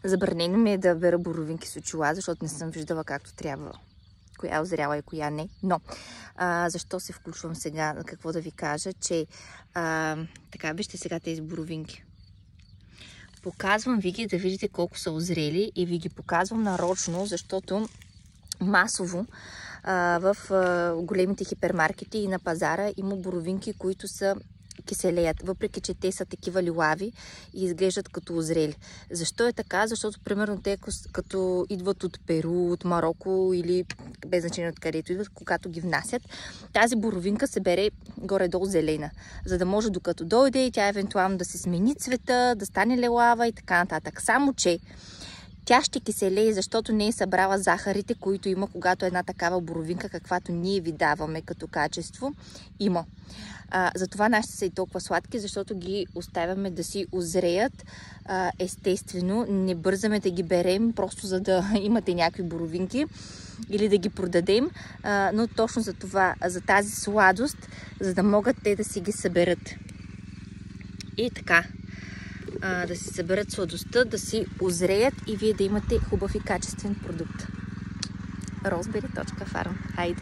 Забранено ми е да бера боровинки с очила, защото не съм виждала както трябва коя е озряла и коя не. Но защо се включвам сега? Какво да ви кажа, че така, вижте сега тези боровинки. Показвам ви ги да видите колко са озрели и ви ги показвам нарочно, защото масово в големите хипермаркети и на пазара има боровинки, които са киселеят, въпреки че те са такива лилави и изглеждат като озрели. Защо е така? Защото примерно те като идват от Перу, от Мароко или без значение от където идват, когато ги внасят, тази боровинка се бере горе-долу зелена, за да може докато дойде тя евентуално да се смени цвета, да стане лилава и така нататък. Само че тя ще киселее, защото не е събрала захарите, които има, когато една такава боровинка, каквато ние ви даваме като качество, има. Затова нашите са и толкова сладки, защото ги оставяме да си озреят естествено. Не бързаме да ги берем, просто за да имате някакви боровинки или да ги продадем, но точно за това, за тази сладост, за да могат те да си ги съберат. И така, да си съберат сладостта, да си озреят и вие да имате хубав и качествен продукт. Roseberry.farm. Хайде!